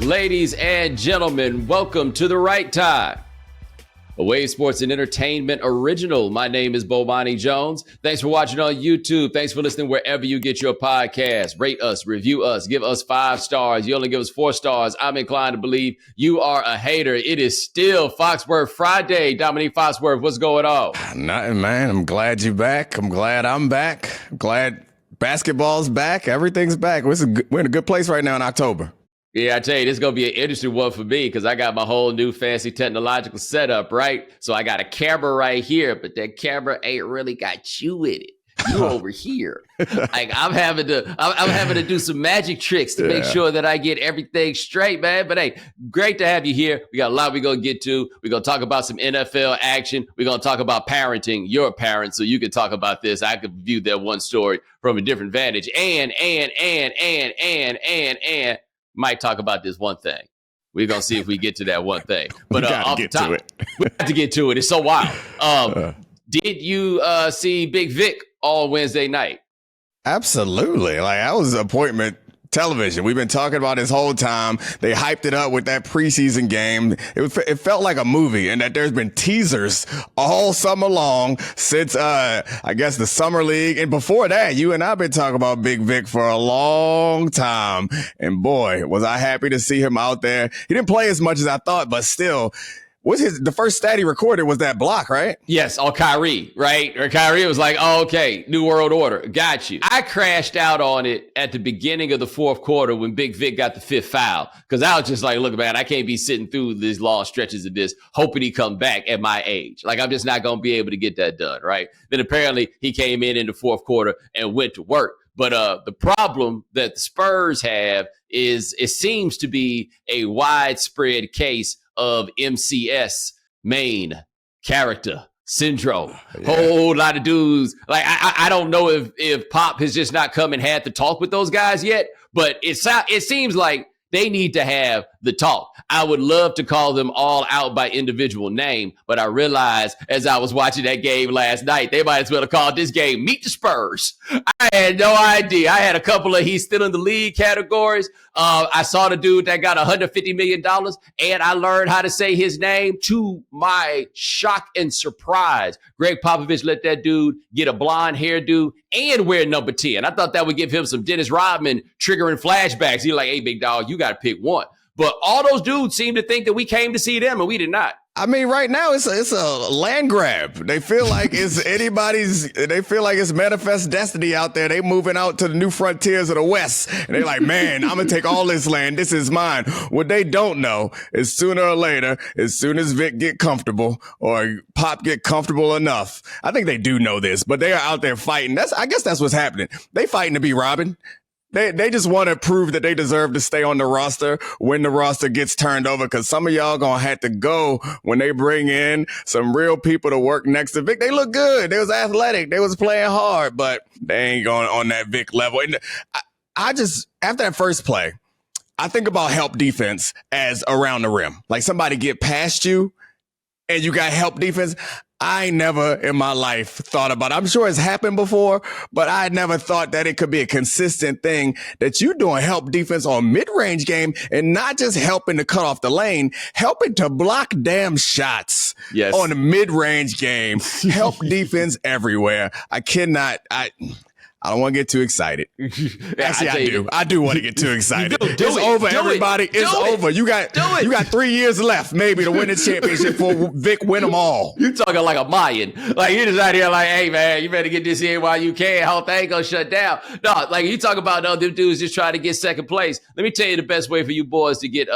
Ladies and gentlemen, welcome to The Right Time, a Wave Sports and Entertainment original. My name is Bomani Jones. Thanks for watching on YouTube. Thanks for listening wherever you get your podcast. Rate us, review us, give us 5 stars. You only give us 4 stars. I'm inclined to believe you are a hater. It is still Foxworth Friday. Domonique Foxworth, what's going on? Nothing, man. I'm glad you're back. I'm glad I'm back. I'm glad basketball's back. Everything's back. We're in a good place right now in October. Yeah, I tell you, this is going to be an interesting one for me because I got my whole new fancy technological setup, right? So I got a camera right here, but that camera ain't really got you in it. You over here. Like I'm having to do some magic tricks to make sure that I get everything straight, man. But hey, great to have you here. We got a lot we're going to get to. We're going to talk about some NFL action. We're going to talk about parenting your parents so you can talk about this. I could view that one story from a different vantage. And might talk about this one thing. We're going to see if we get to that one thing. But off the top, we have to get to it. It's so wild. Did you see Big Vic on Wednesday night? Absolutely. Like, that was appointment television. We've been talking about this whole time. They hyped it up with that preseason game. It felt like a movie, and that there's been teasers all summer long since, I guess, the summer league. And before that, you and I have been talking about Big Vic for a long time. And boy, was I happy to see him out there. He didn't play as much as I thought, but still, the first stat he recorded was that block, right? Yes, on Kyrie, right? Or Kyrie was like, oh, okay, New World Order, got you. I crashed out on it at the beginning of the fourth quarter when Big Vic got the 5th foul, because I was just like, look, man, I can't be sitting through these long stretches of this, hoping he come back at my age. Like, I'm just not going to be able to get that done, right? Then apparently he came in the fourth quarter and went to work. But the problem that the Spurs have is it seems to be a widespread case of MCS, main character syndrome. Whole lot of dudes. Like, I don't know if Pop has just not come and had to talk with those guys yet, but it seems like they need to have the talk. I would love to call them all out by individual name, but I realized as I was watching that game last night, they might as well have called this game Meet the Spurs. I had no idea. I had a couple of he's still in the league categories. I saw the dude that got $150 million, and I learned how to say his name to my shock and surprise. Greg Popovich let that dude get a blonde hairdo and wear number 10. I thought that would give him some Dennis Rodman triggering flashbacks. He's like, hey, big dog, you got to pick one. But all those dudes seem to think that we came to see them, and we did not. I mean, right now it's a land grab. They feel like it's they feel like it's manifest destiny out there. They moving out to the new frontiers of the West. And they're like, man, I'm going to take all this land. This is mine. What they don't know is sooner or later, as soon as Vic get comfortable or Pop get comfortable enough, I think they do know this, but they are out there fighting. I guess that's what's happening. They fighting to be Robin. They just want to prove that they deserve to stay on the roster when the roster gets turned over, because some of y'all going to have to go when they bring in some real people to work next to Vic. They look good. They was athletic. They was playing hard, but they ain't going on that Vic level. And I just, after that first play, I think about help defense as around the rim. Like, somebody get past you and you got help defense. I never in my life thought about it. I'm sure it's happened before, but I never thought that it could be a consistent thing that you doing help defense on mid-range game and not just helping to cut off the lane, helping to block damn shots on the mid-range game. Help defense everywhere. I don't want to get too excited. Actually, I do. I do want to get too excited. It's over, everybody. It's over. You got 3 years left, maybe, to win the championship for Vic win them all. You talking like a Mayan. Like, you're just out here like, hey, man, you better get this in while you can. Whole thing gonna shut down. No, like, you talk about them dudes just trying to get second place. Let me tell you the best way for you boys to get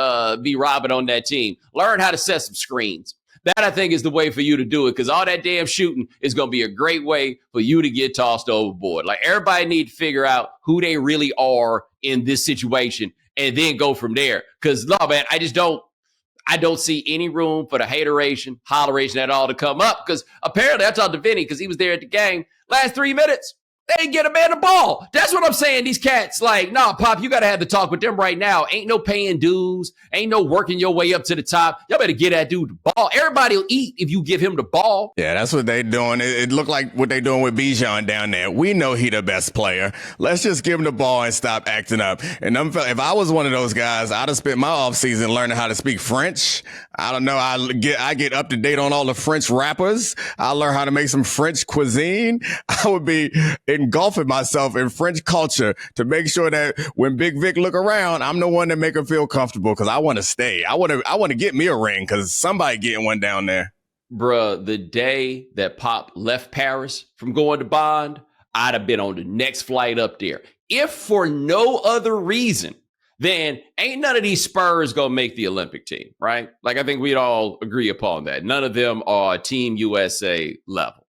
be Robin on that team. Learn how to set some screens. That, I think, is the way for you to do it, because all that damn shooting is going to be a great way for you to get tossed overboard. Like, everybody need to figure out who they really are in this situation and then go from there. Because, no, man, I don't see any room for the hateration, holleration at all to come up, because apparently I talked to Vinny because he was there at the game. Last 3 minutes, They ain't get a man the ball. That's what I'm saying. These cats, like, nah, Pop, you got to have the talk with them right now. Ain't no paying dues. Ain't no working your way up to the top. Y'all better get that dude the ball. Everybody will eat if you give him the ball. Yeah, that's what they doing. It looked like what they doing with Bijan down there. We know he the best player. Let's just give him the ball and stop acting up. And if I was one of those guys, I'd have spent my offseason learning how to speak French. I don't know. I get up to date on all the French rappers. I learn how to make some French cuisine. I would be engulfing myself in French culture to make sure that when Big Vic look around, I'm the one that make him feel comfortable because I want to stay. I want to get me a ring because somebody getting one down there. Bruh, the day that Pop left Paris from going to Bond, I'd have been on the next flight up there. If for no other reason, then ain't none of these Spurs gonna make the Olympic team, right? Like, I think we'd all agree upon that. None of them are Team USA level.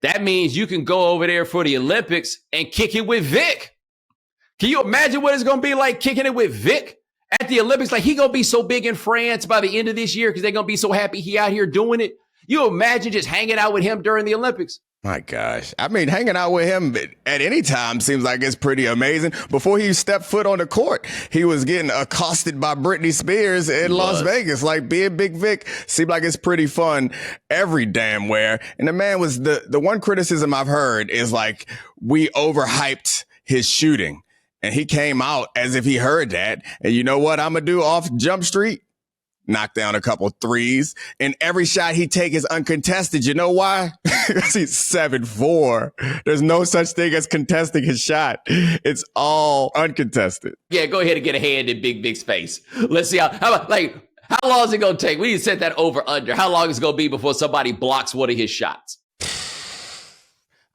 That means you can go over there for the Olympics and kick it with Vic. Can you imagine what it's going to be like kicking it with Vic at the Olympics? Like, he going to be so big in France by the end of this year because they're going to be so happy he out here doing it. You imagine just hanging out with him during the Olympics? My gosh. I mean, hanging out with him at any time seems like it's pretty amazing. Before he stepped foot on the court, he was getting accosted by Britney Spears in Las Vegas. Like, being Big Vic seemed like it's pretty fun every damn where. And the man was the one criticism I've heard is like, we overhyped his shooting. And he came out as if he heard that. And you know what I'm going to do off Jump Street? Knock down a couple threes, and every shot he take is uncontested. You know why? Because he's 7'4". There's no such thing as contesting his shot. It's all uncontested. Yeah, go ahead and get a hand in Big Vic's face. Let's see how long is it going to take? We need to set that over under. How long is it going to be before somebody blocks one of his shots?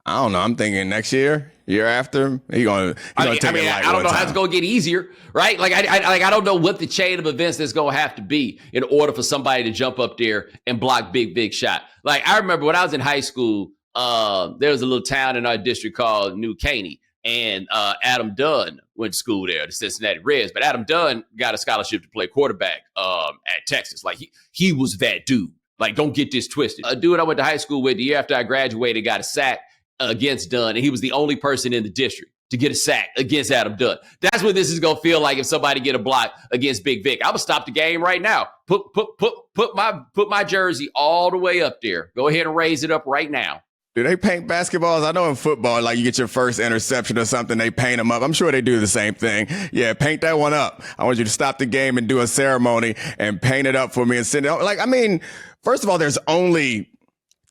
I don't know. I'm thinking next year after, he's gonna take it light. I don't know how it's gonna get easier, right? Like I don't know what the chain of events that's gonna have to be in order for somebody to jump up there and block Big shot. Like, I remember when I was in high school, there was a little town in our district called New Caney, and Adam Dunn went to school there, the Cincinnati Reds. But Adam Dunn got a scholarship to play quarterback at Texas. Like, he was that dude. Like, don't get this twisted. A dude I went to high school with the year after I graduated got a sack against Dunn, and he was the only person in the district to get a sack against Adam Dunn. That's what this is gonna feel like if somebody get a block against Big Vic. I'm gonna stop the game right now. Put my jersey all the way up there. Go ahead and raise it up right now. Do they paint basketballs? I know in football, like, you get your first interception or something, they paint them up. I'm sure they do the same thing. Yeah, paint that one up. I want you to stop the game and do a ceremony and paint it up for me and send it. Like, I mean, first of all, there's only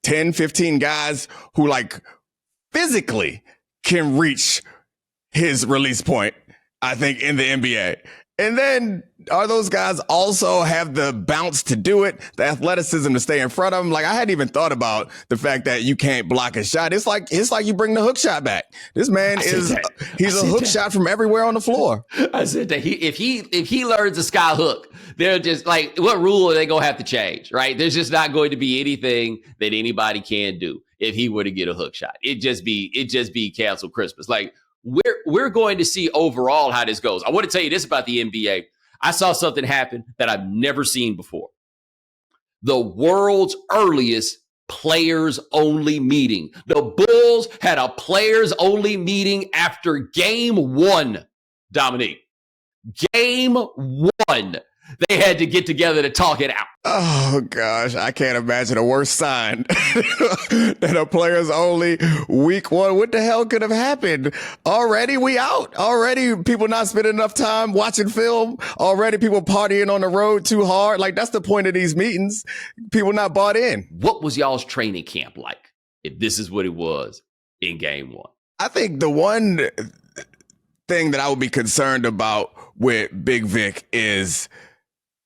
10, 15 guys who, like, physically can reach his release point, I think, in the NBA. And then are those guys also have the bounce to do it, the athleticism to stay in front of them? Like, I hadn't even thought about the fact that you can't block a shot. It's like you bring the hook shot back. This man he's a hook shot from everywhere on the floor. I said that if he learns a sky hook, they're just like, what rule are they gonna have to change? Right? There's just not going to be anything that anybody can do if he were to get a hook shot. It just be canceled Christmas. Like, we're going to see overall how this goes. I want to tell you this about the NBA. I saw something happen that I've never seen before. The world's earliest players only meeting. The Bulls had a players only meeting after game one, Domonique. Game one. They had to get together to talk it out. Oh, gosh. I can't imagine a worse sign than a players only week one. What the hell could have happened? Already we out. Already people not spending enough time watching film. Already people partying on the road too hard. Like, that's the point of these meetings. People not bought in. What was y'all's training camp like if this is what it was in game one? I think the one thing that I would be concerned about with Big Vic is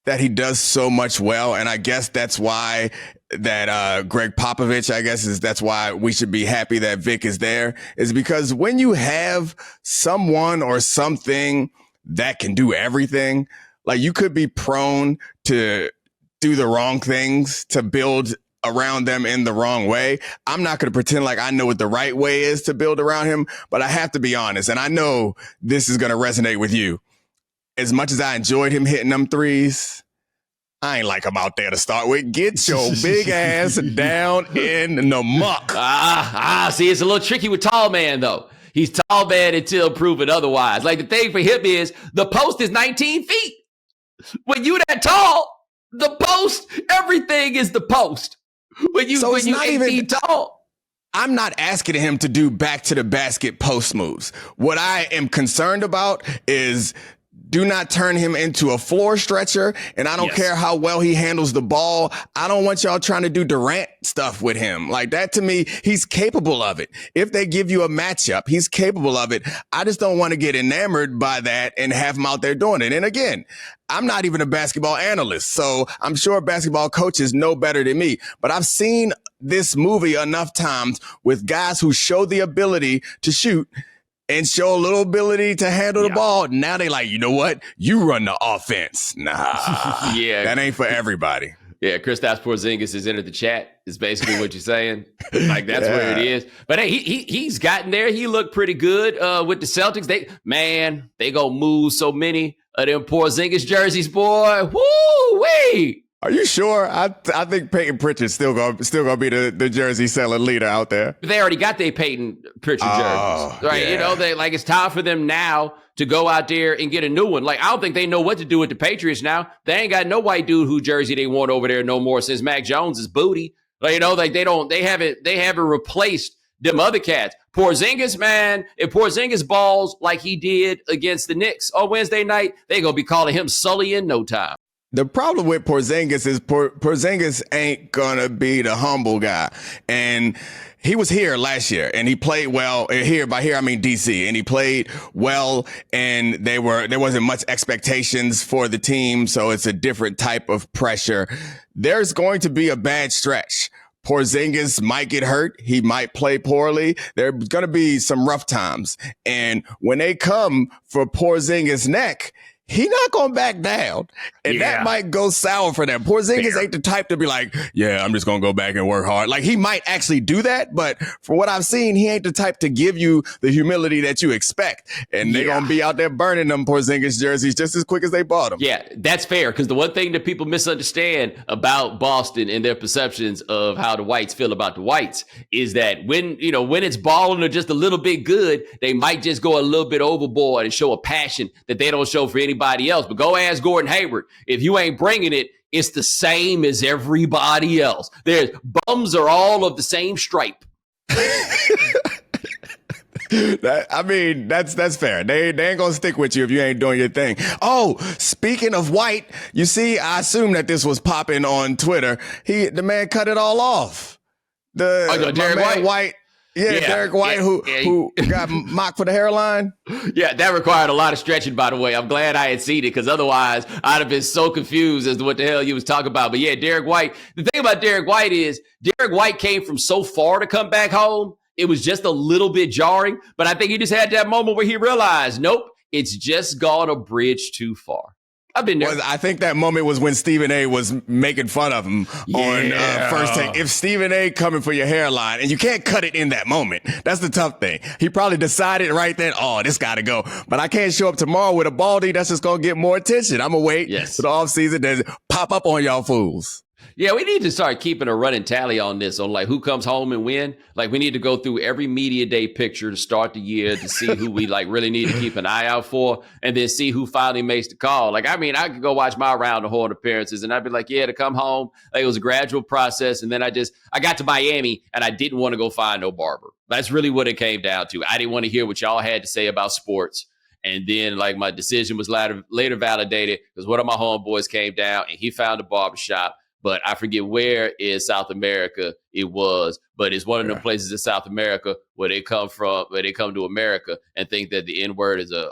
that he does so much well. And I guess that's why that Greg Popovich, that's why we should be happy that Vic is there, is because when you have someone or something that can do everything, like, you could be prone to do the wrong things, to build around them in the wrong way. I'm not going to pretend like I know what the right way is to build around him, but I have to be honest. And I know this is going to resonate with you. As much as I enjoyed him hitting them threes, I ain't like him out there to start with. Get your big ass down in the muck. See, it's a little tricky with tall man, though. He's tall man until proven otherwise. Like, the thing for him is the post is 19 feet. When you that tall, the post, everything is the post. When you 8 feet tall. I'm not asking him to do back to the basket post moves. What I am concerned about is do not turn him into a floor stretcher, and I don't care how well he handles the ball. I don't want y'all trying to do Durant stuff with him. Like that, to me, he's capable of it. If they give you a matchup, he's capable of it. I just don't want to get enamored by that and have him out there doing it. And again, I'm not even a basketball analyst, so I'm sure basketball coaches know better than me. But I've seen this movie enough times with guys who show the ability to shoot and show a little ability to handle the ball. Now they like, you know what? You run the offense. Nah, that ain't for everybody. Yeah, Kristaps Porzingis has entered the chat, is basically what you're saying. Like, that's where it is. But hey, he's gotten there. He looked pretty good with the Celtics. They gonna move so many of them Porzingis jerseys, boy. Woo-wee! Are you sure? I think Peyton Pritchard's still gonna be the jersey selling leader out there. They already got their Peyton Pritchard jerseys, right? Yeah. It's time for them now to go out there and get a new one. Like, I don't think they know what to do with the Patriots now. They ain't got no white dude who jersey they want over there no more since Mac Jones' booty. Like, they haven't replaced them other cats. Porzingis, man, if Porzingis balls like he did against the Knicks on Wednesday night, they gonna be calling him Sully in no time. The problem with Porzingis is Porzingis ain't gonna be the humble guy. And he was here last year and he played well. Here, by here I mean DC, and he played well, and there wasn't much expectations for the team, so it's a different type of pressure. There's going to be a bad stretch. Porzingis might get hurt. He might play poorly. There's going to be some rough times. And when they come for Porzingis' neck, he not going to back down. And that might go sour for them. Porzingis ain't the type to be like, yeah, I'm just going to go back and work hard. Like, he might actually do that, but for what I've seen, he ain't the type to give you the humility that you expect. And they're going to be out there burning them Porzingis jerseys just as quick as they bought them. Yeah, that's fair, because the one thing that people misunderstand about Boston and their perceptions of how the whites feel about the whites is that when it's balling or just a little bit good, they might just go a little bit overboard and show a passion that they don't show for anybody else. But go ask Gordon Hayward. If you ain't bringing it, it's the same as everybody else. There's bums are all of the same stripe. That's fair. They ain't gonna stick with you if you ain't doing your thing. Oh, speaking of white, you see, I assume that this was popping on Twitter. The man cut it all off. Derek White. Derek White, who got mocked for the hairline. Yeah, that required a lot of stretching, by the way. I'm glad I had seen it, because otherwise I'd have been so confused as to what the hell you was talking about. But yeah, Derek White. The thing about Derek White is Derek White came from so far to come back home. It was just a little bit jarring. But I think he just had that moment where he realized, nope, it's just gone a bridge too far. I've been there. Well, I think that moment was when Stephen A. was making fun of him on First Take. If Stephen A. coming for your hairline, and you can't cut it in that moment. That's the tough thing. He probably decided right then, oh, this got to go. But I can't show up tomorrow with a baldy. That's just going to get more attention. I'm going to wait for the offseason to pop up on y'all fools. Yeah, we need to start keeping a running tally on this, on like who comes home and when. Like, we need to go through every media day picture to start the year to see who we like really need to keep an eye out for, and then see who finally makes the call. Like, I mean, I could go watch my round the horn appearances and I'd be like, yeah, to come home. Like, it was a gradual process. And then I got to Miami and I didn't want to go find no barber. That's really what it came down to. I didn't want to hear what y'all had to say about sports. And then, like, my decision was later validated because one of my homeboys came down and he found a barbershop. But I forget where in South America it was, but it's one of the places in South America where they come from, where they come to America and think that the N-word is an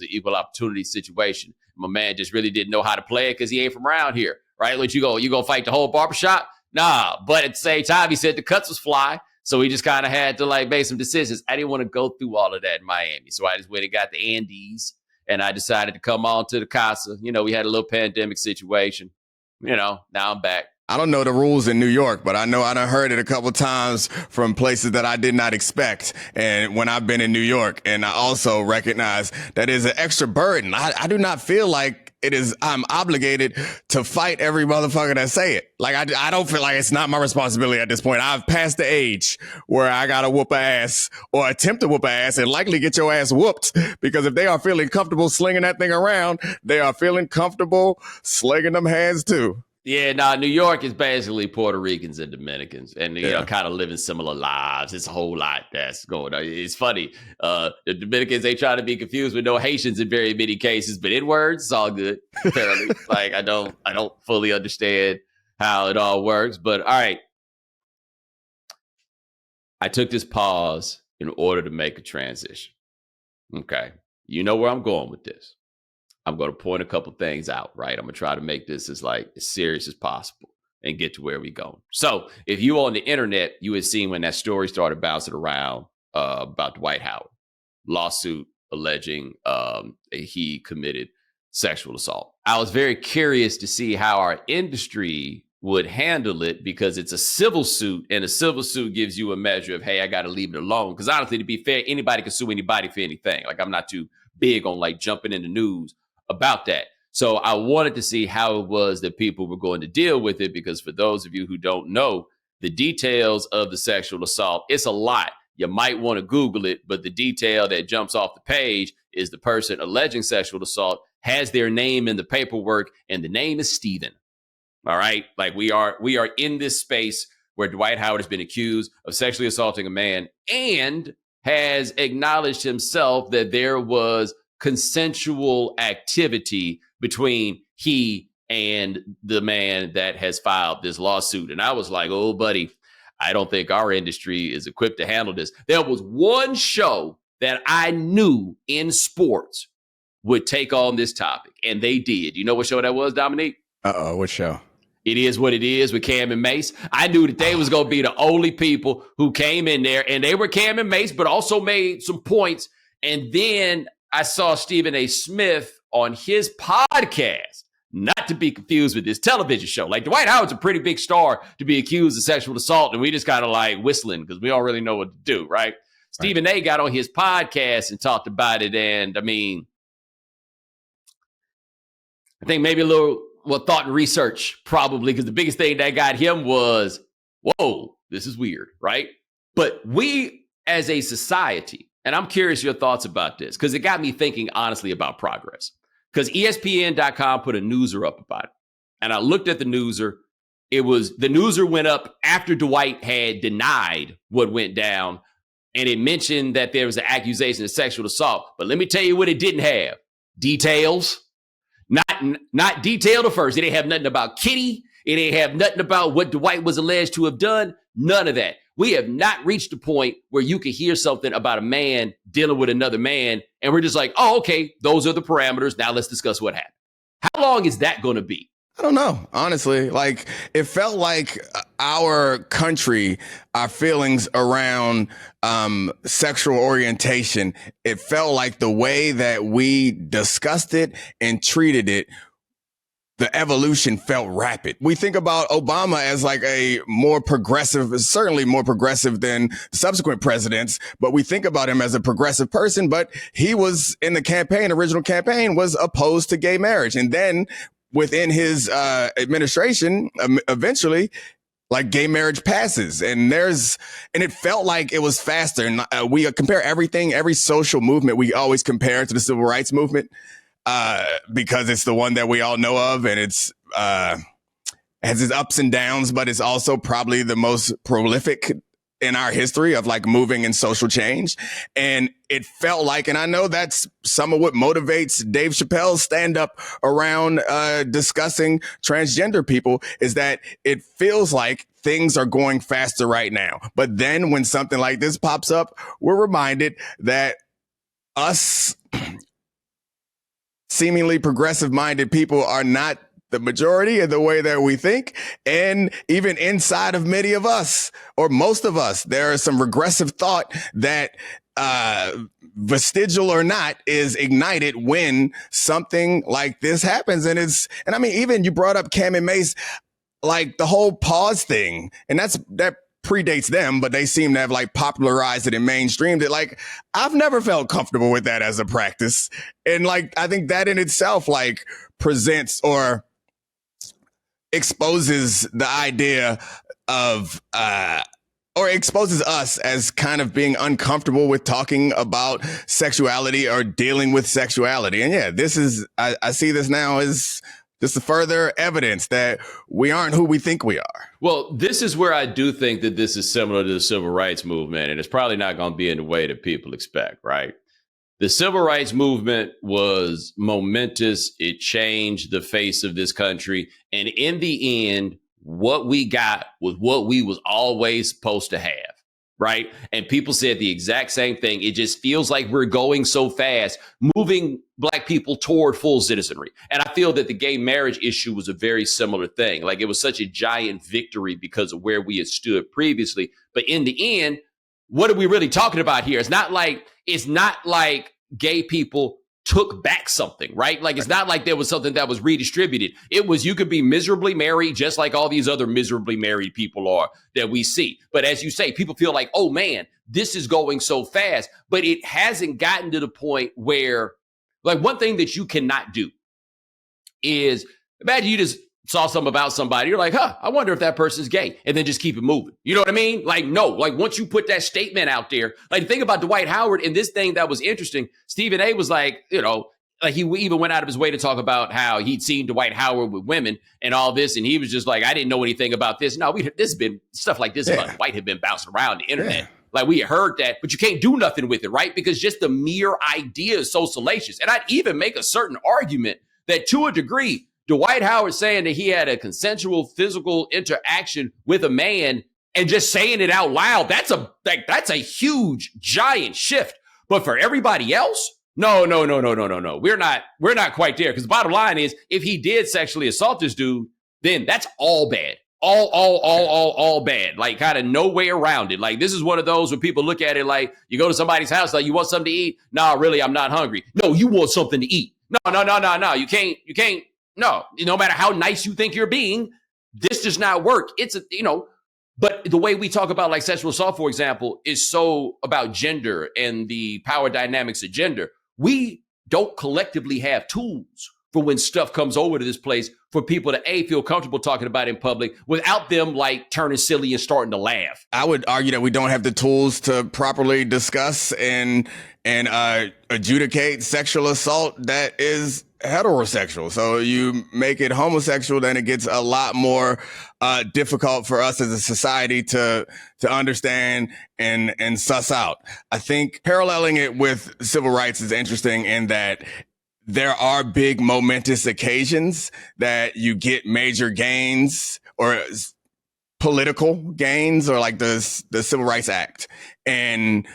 equal opportunity situation. My man just really didn't know how to play it because he ain't from around here, right? Like, you go fight the whole barbershop? Nah, but at the same time, he said the cuts was fly. So he just kind of had to like make some decisions. I didn't want to go through all of that in Miami. So I just went and got the Andes and I decided to come on to the Casa. We had a little pandemic situation. Now I'm back. I don't know the rules in New York, but I know I done heard it a couple times from places that I did not expect. And when I've been in New York, and I also recognize that is an extra burden. I do not feel like I'm obligated to fight every motherfucker that say it. Like, I don't feel like it's not my responsibility at this point. I've passed the age where I gotta whoop a ass or attempt to whoop a ass and likely get your ass whooped, because if they are feeling comfortable slinging that thing around, they are feeling comfortable slinging them hands too. Yeah, New York is basically Puerto Ricans and Dominicans, and kind of living similar lives. It's a whole lot that's going on. It's funny. The Dominicans, they try to be confused with no Haitians in very many cases, but N-words, it's all good. Apparently, like I don't fully understand how it all works. But all right, I took this pause in order to make a transition. Okay, you know where I'm going with this. I'm going to point a couple things out, right? I'm going to try to make this as serious as possible and get to where we go. So if you on the internet, you had seen when that story started bouncing around about Dwight Howard, lawsuit alleging he committed sexual assault. I was very curious to see how our industry would handle it, because it's a civil suit, and a civil suit gives you a measure of, hey, I got to leave it alone. Because honestly, to be fair, anybody can sue anybody for anything. Like, I'm not too big on jumping in the news about that. So I wanted to see how it was that people were going to deal with it, because for those of you who don't know the details of the sexual assault, it's a lot. You might want to Google it, but the detail that jumps off the page is the person alleging sexual assault has their name in the paperwork, and the name is Steven. All right. Like, we are in this space where Dwight Howard has been accused of sexually assaulting a man and has acknowledged himself that there was consensual activity between he and the man that has filed this lawsuit. And I was like, oh, buddy, I don't think our industry is equipped to handle this. There was one show that I knew in sports would take on this topic, and they did. You know what show that was, Domonique? What show? It Is What It Is with Cam and Mace. I knew that they was going to be the only people who came in there, and they were Cam and Mace, but also made some points. And then I saw Stephen A. Smith on his podcast, not to be confused with this television show. Like, Dwight Howard's a pretty big star to be accused of sexual assault, and we just kind of whistling because we don't really know what to do, right? Stephen A. got on his podcast and talked about it, and I mean, I think maybe a little thought and research, probably, because the biggest thing that got him was, whoa, this is weird, right? But we as a society, and I'm curious your thoughts about this, because it got me thinking honestly about progress. Because ESPN.com put a newser up about it. And I looked at the newser. The newser went up after Dwight had denied what went down. And it mentioned that there was an accusation of sexual assault. But let me tell you what it didn't have. Details. Not detailed at first. It didn't have nothing about Kitty. It didn't have nothing about what Dwight was alleged to have done. None of that. We have not reached a point where you can hear something about a man dealing with another man, and we're just like, oh, okay, those are the parameters. Now let's discuss what happened. How long is that going to be? I don't know, honestly. Like, it felt like our country, our feelings around sexual orientation, it felt like the way that we discussed it and treated it, the evolution felt rapid. We think about Obama as a more progressive, certainly more progressive than subsequent presidents, but we think about him as a progressive person. But he was in the original campaign was opposed to gay marriage. And then within his administration, eventually, gay marriage passes, and it felt like it was faster. And we compare everything, every social movement, we always compare it to the civil rights movement. Because it's the one that we all know of, and it's has its ups and downs, but it's also probably the most prolific in our history of moving and social change. And it felt like, and I know that's some of what motivates Dave Chappelle's stand up around discussing transgender people, is that it feels like things are going faster right now. But then when something like this pops up, we're reminded that us seemingly progressive-minded people are not the majority in the way that we think. And even inside of many of us, or most of us, there is some regressive thought that, vestigial or not, is ignited when something like this happens. And I mean, even you brought up Cam and Mace, the whole pause thing. And that predates them, but they seem to have like popularized it and mainstreamed it. Like, I've never felt comfortable with that as a practice. And like, I think that in itself, like, presents or exposes the idea of, or exposes us as kind of being uncomfortable with talking about sexuality or dealing with sexuality. And yeah, this is, I see this now as just a further evidence that we aren't who we think we are. Well, this is where I do think that this is similar to the civil rights movement, and it's probably not going to be in the way that people expect, right? The civil rights movement was momentous. It changed the face of this country. And in the end, what we got was what we was always supposed to have, right? And people said the exact same thing. It just feels like we're going so fast, moving Black people toward full citizenry. And I feel that the gay marriage issue was a very similar thing. Like, it was such a giant victory because of where we had stood previously. But in the end, what are we really talking about here? It's not like gay people took back something, right? Like, it's not like there was something that was redistributed. It was, you could be miserably married just like all these other miserably married people are that we see. But as you say, people feel like, oh man, this is going so fast, but it hasn't gotten to the point where, like, one thing that you cannot do is, imagine you just saw something about somebody, you're like, I wonder if that person's gay, and then just keep it moving. You know what I mean? Like, no, like, once you put that statement out there, like, think about Dwight Howard and this thing that was interesting. Stephen A was like, you know, like, he even went out of his way to talk about how he'd seen Dwight Howard with women and all this, and he was just like, I didn't know anything about this. No, this has been stuff like this about Dwight had been bouncing around the internet. Yeah. Like, we had heard that, but you can't do nothing with it, right? Because just the mere idea is so salacious. And I'd even make a certain argument that, to a degree, Dwight Howard saying that he had a consensual physical interaction with a man and just saying it out loud, that's a huge, giant shift. But for everybody else, no. We're not quite there. Because the bottom line is, if he did sexually assault this dude, then that's all bad. All bad. Like, kind of no way around it. Like, this is one of those where people look at it like, you go to somebody's house, like, you want something to eat? Nah, really, I'm not hungry. No, you want something to eat. No. You can't. No, no matter how nice you think you're being, this does not work. It's but the way we talk about, like, sexual assault, for example, is so about gender and the power dynamics of gender. We don't collectively have tools for when stuff comes over to this place for people to feel comfortable talking about it in public without them, like, turning silly and starting to laugh. I would argue that we don't have the tools to properly discuss and adjudicate sexual assault that is heterosexual. So you make it homosexual, then it gets a lot more difficult for us as a society to understand and suss out. I think paralleling it with civil rights is interesting in that there are big momentous occasions that you get major gains or political gains, or like the Civil Rights Act. And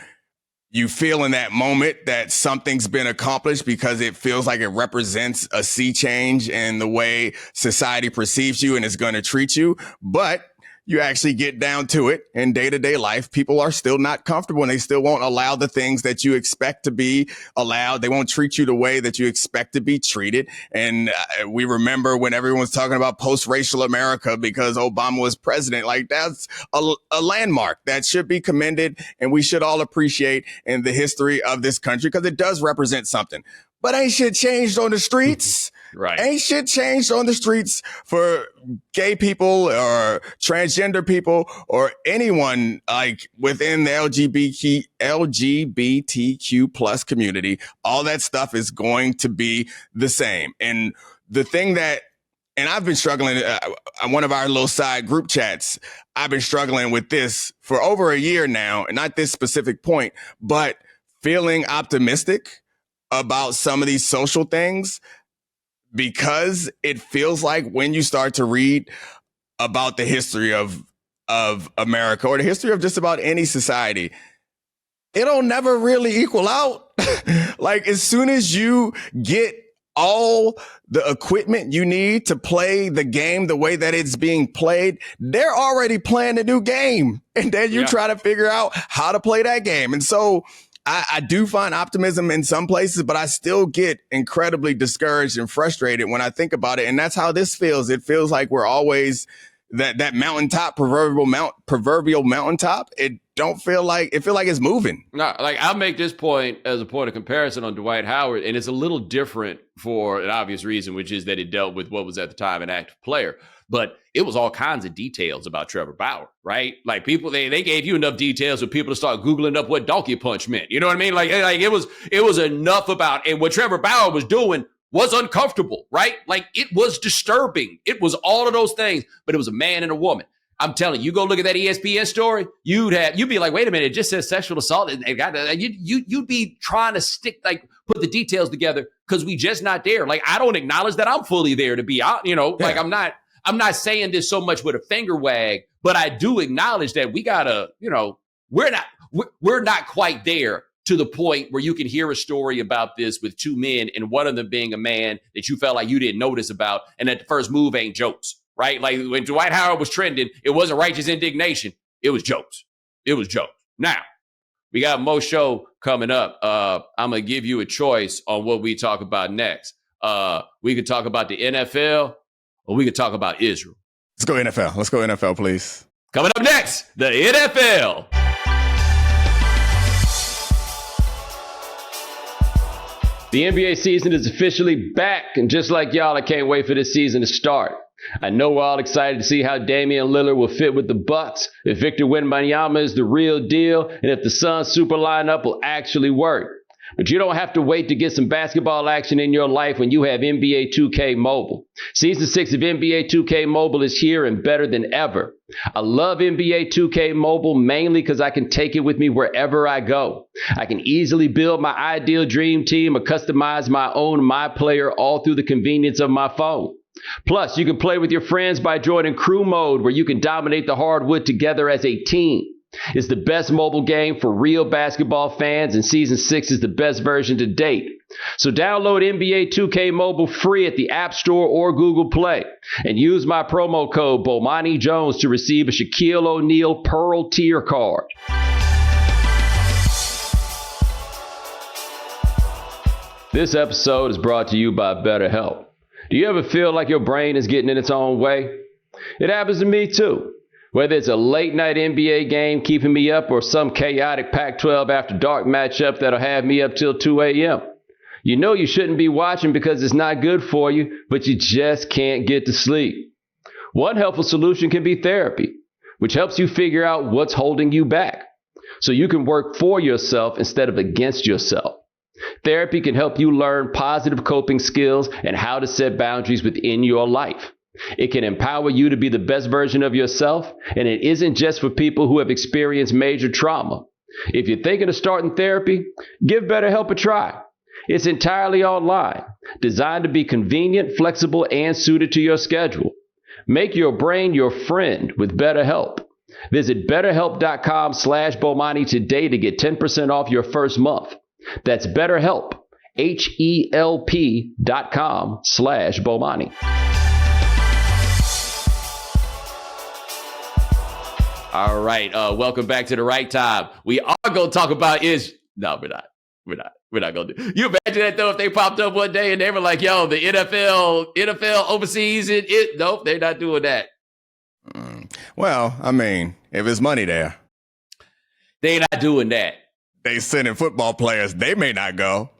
you feel in that moment that something's been accomplished because it feels like it represents a sea change in the way society perceives you and is going to treat you. But you actually get down to it in day-to-day life, people are still not comfortable and they still won't allow the things that you expect to be allowed. They won't treat you the way that you expect to be treated. And we remember when everyone was talking about post-racial America because Obama was president, like, that's a landmark that should be commended and we should all appreciate in the history of this country because it does represent something. But ain't shit changed on the streets. Right. Ain't shit changed on the streets for gay people or transgender people or anyone like within the LGBTQ plus community. All that stuff is going to be the same. And the thing that, and I've been struggling on one of our little side group chats, I've been struggling with this for over a year now, and not this specific point, but feeling optimistic about some of these social things, because it feels like when you start to read about the history of America or the history of just about any society, it'll never really equal out. Like, as soon as you get all the equipment you need to play the game the way that it's being played, they're already playing a new game. And then you try to figure out how to play that game. And so I do find optimism in some places, but I still get incredibly discouraged and frustrated when I think about it. And that's how this feels. It feels like we're always that mountaintop, proverbial mountaintop, it feel like it's moving. No, like I'll make this point as a point of comparison on Dwight Howard, and it's a little different for an obvious reason, which is that it dealt with what was at the time an active player. But it was all kinds of details about Trevor Bauer, right? Like people, they gave you enough details for people to start Googling up what donkey punch meant. You know what I mean? Like it was enough about, and what Trevor Bauer was doing was uncomfortable, right? Like it was disturbing. It was all of those things, but it was a man and a woman. I'm telling you, go look at that ESPN story. You'd be like, wait a minute, it just says sexual assault. And you'd be trying to put the details together because we just not there. Like I don't acknowledge that I'm fully there to be out. Like I'm not saying this so much with a finger wag, but I do acknowledge that we gotta, we're not quite there to the point where you can hear a story about this with two men and one of them being a man that you felt like you didn't notice about, and that the first move ain't jokes. Right? Like when Dwight Howard was trending, it wasn't righteous indignation. It was jokes. It was jokes. Now, we got Mo's show coming up. I'm going to give you a choice on what we talk about next. We could talk about the NFL or we could talk about Israel. Let's go NFL. Let's go NFL, please. Coming up next, the NFL. The NBA season is officially back. And just like y'all, I can't wait for this season to start. I know we're all excited to see how Damian Lillard will fit with the Bucks, if Victor Wembanyama is the real deal, and if the Suns super lineup will actually work. But you don't have to wait to get some basketball action in your life when you have NBA 2K Mobile. Season 6 of NBA 2K Mobile is here and better than ever. I love NBA 2K Mobile mainly because I can take it with me wherever I go. I can easily build my ideal dream team or customize my own My Player all through the convenience of my phone. Plus, you can play with your friends by joining Crew Mode, where you can dominate the hardwood together as a team. It's the best mobile game for real basketball fans, and Season 6 is the best version to date. So download NBA 2K Mobile free at the App Store or Google Play, and use my promo code Bomani Jones to receive a Shaquille O'Neal Pearl Tier card. This episode is brought to you by BetterHelp. Do you ever feel like your brain is getting in its own way? It happens to me too. Whether it's a late night NBA game keeping me up or some chaotic Pac-12 after dark matchup that'll have me up till 2 a.m. You know you shouldn't be watching because it's not good for you, but you just can't get to sleep. One helpful solution can be therapy, which helps you figure out what's holding you back so you can work for yourself instead of against yourself. Therapy can help you learn positive coping skills and how to set boundaries within your life. It can empower you to be the best version of yourself, and it isn't just for people who have experienced major trauma. If you're thinking of starting therapy, give BetterHelp a try. It's entirely online, designed to be convenient, flexible, and suited to your schedule. Make your brain your friend with BetterHelp. Visit BetterHelp.com/Bomani today to get 10% off your first month. That's BetterHelp, HELP.com/Bomani. All right. Welcome back to the right time. We are going to talk about no, we're not. We're not going to do. You imagine that though, if they popped up one day and they were like, yo, the NFL overseas, nope, they're not doing that. Well, I mean, if it's money there. They're not doing that. They sending football players. They may not go.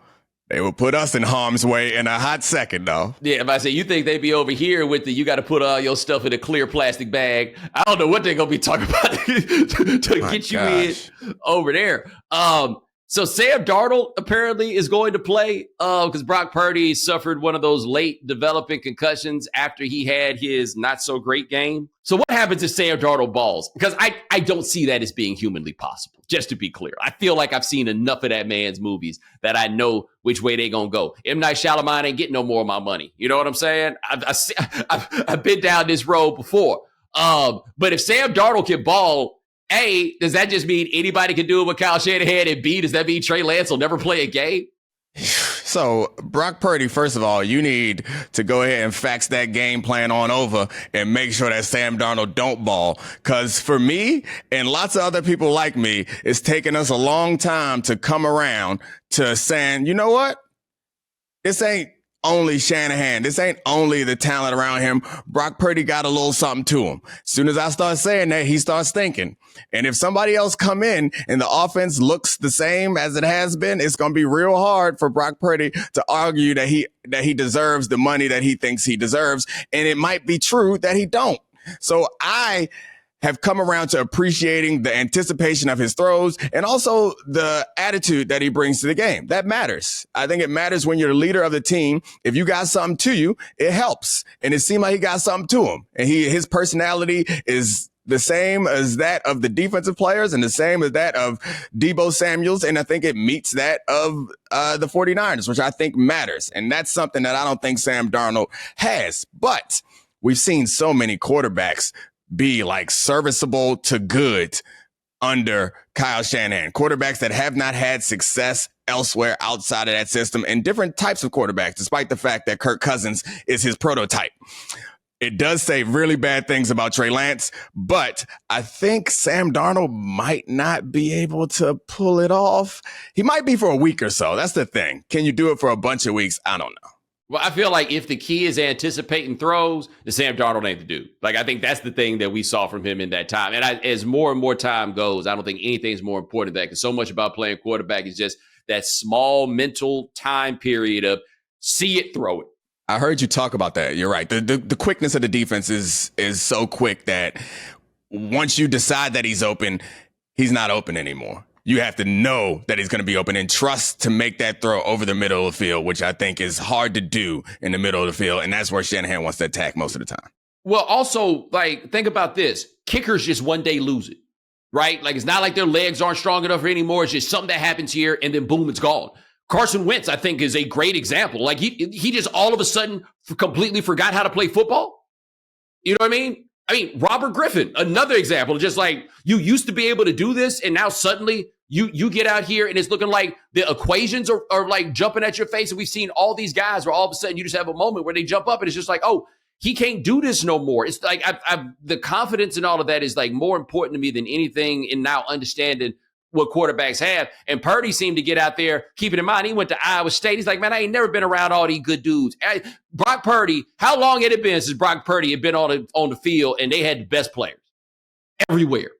They will put us in harm's way in a hot second, though. Yeah, if I say you think they'd be over here with you got to put all your stuff in a clear plastic bag. I don't know what they're gonna be talking about to get you in over there. So Sam Darnold apparently is going to play because Brock Purdy suffered one of those late developing concussions after he had his not so great game. So what happens if Sam Darnold balls? Because I don't see that as being humanly possible, just to be clear. I feel like I've seen enough of that man's movies that I know which way they going to go. M. Night Shyamalan ain't getting no more of my money. You know what I'm saying? I've been down this road before. But if Sam Darnold can ball, A, does that just mean anybody can do it with Kyle Shanahan? And B, does that mean Trey Lance will never play a game? So, Brock Purdy, first of all, you need to go ahead and fax that game plan on over and make sure that Sam Darnold don't ball. Because for me and lots of other people like me, it's taken us a long time to come around to saying, you know what? This ain't only Shanahan. This ain't only the talent around him. Brock Purdy got a little something to him. As soon as I start saying that, he starts thinking. And if somebody else come in and the offense looks the same as it has been, it's going to be real hard for Brock Purdy to argue that he deserves the money that he thinks he deserves. And it might be true that he don't. So I have come around to appreciating the anticipation of his throws and also the attitude that he brings to the game. That matters. I think it matters when you're the leader of the team. If you got something to you, it helps. And it seemed like he got something to him. And his personality is the same as that of the defensive players and the same as that of Deebo Samuels. And I think it meets that of the 49ers, which I think matters. And that's something that I don't think Sam Darnold has. But we've seen so many quarterbacks be like serviceable to good under Kyle Shanahan. Quarterbacks that have not had success elsewhere outside of that system, and different types of quarterbacks, despite the fact that Kirk Cousins is his prototype. It does say really bad things about Trey Lance, but I think Sam Darnold might not be able to pull it off. He might be for a week or so. That's the thing. Can you do it for a bunch of weeks? I don't know. Well, I feel like if the key is anticipating throws, then Sam Darnold ain't the dude. Like, I think that's the thing that we saw from him in that time. And as more and more time goes, I don't think anything's more important than that, because so much about playing quarterback is just that small mental time period of see it, throw it. I heard you talk about that. You're right. The quickness of the defense is so quick that once you decide that he's open, he's not open anymore. You have to know that he's going to be open and trust to make that throw over the middle of the field, which I think is hard to do in the middle of the field. And that's where Shanahan wants to attack most of the time. Well, also, like, think about this. Kickers just one day lose it, right? Like, it's not like their legs aren't strong enough anymore. It's just something that happens here, and then boom, it's gone. Carson Wentz, I think, is a great example. Like, he just all of a sudden completely forgot how to play football. You know what I mean? Robert Griffin, another example, just like you used to be able to do this, and now suddenly you get out here and it's looking like the equations are like jumping at your face. And we've seen all these guys where all of a sudden you just have a moment where they jump up and it's just like, oh, he can't do this no more. It's like the confidence in all of that is like more important to me than anything in now understanding what quarterbacks have. And Purdy seemed to get out there, keeping in mind, he went to Iowa State. He's like, man, I ain't never been around all these good dudes. Brock Purdy, how long had it been since Brock Purdy had been on the field and they had the best players? Everywhere.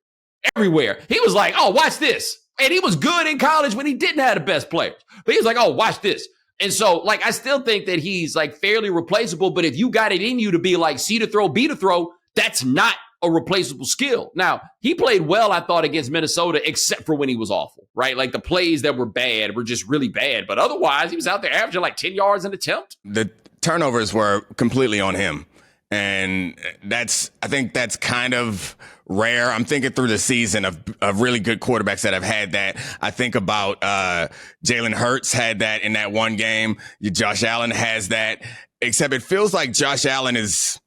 He was like, oh, watch this. And he was good in college when he didn't have the best players. But he was like, oh, watch this. And so, like, I still think that he's like fairly replaceable. But if you got it in you to be like C to throw, B to throw, that's not a replaceable skill. Now, he played well, I thought, against Minnesota, except for when he was awful, right? Like, the plays that were bad were just really bad. But otherwise, he was out there averaging like 10 yards an attempt. The turnovers were completely on him. And I think that's kind of rare. I'm thinking through the season of really good quarterbacks that have had that. I think about Jalen Hurts had that in that one game. Josh Allen has that, except it feels like Josh Allen is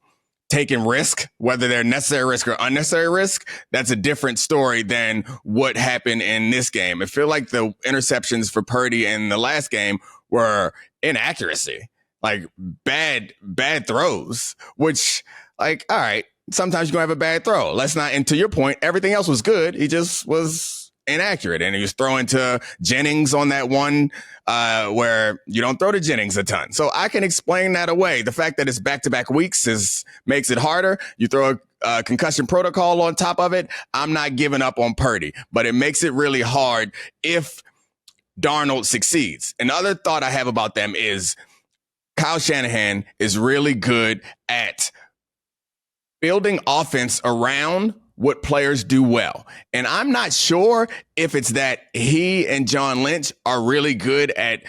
taking risk, whether they're necessary risk or unnecessary risk. That's a different story than what happened in this game. I feel like the interceptions for Purdy in the last game were inaccuracy, like bad throws, which, like, all right, sometimes you're going to have a bad throw. Let's not, and to your point, everything else was good. He just was inaccurate. And he was throwing to Jennings on that one where you don't throw to Jennings a ton. So I can explain that away. The fact that it's back-to-back weeks makes it harder. You throw a concussion protocol on top of it. I'm not giving up on Purdy, but it makes it really hard if Darnold succeeds. Another thought I have about them is Kyle Shanahan is really good at building offense around what players do well. And I'm not sure if it's that he and John Lynch are really good at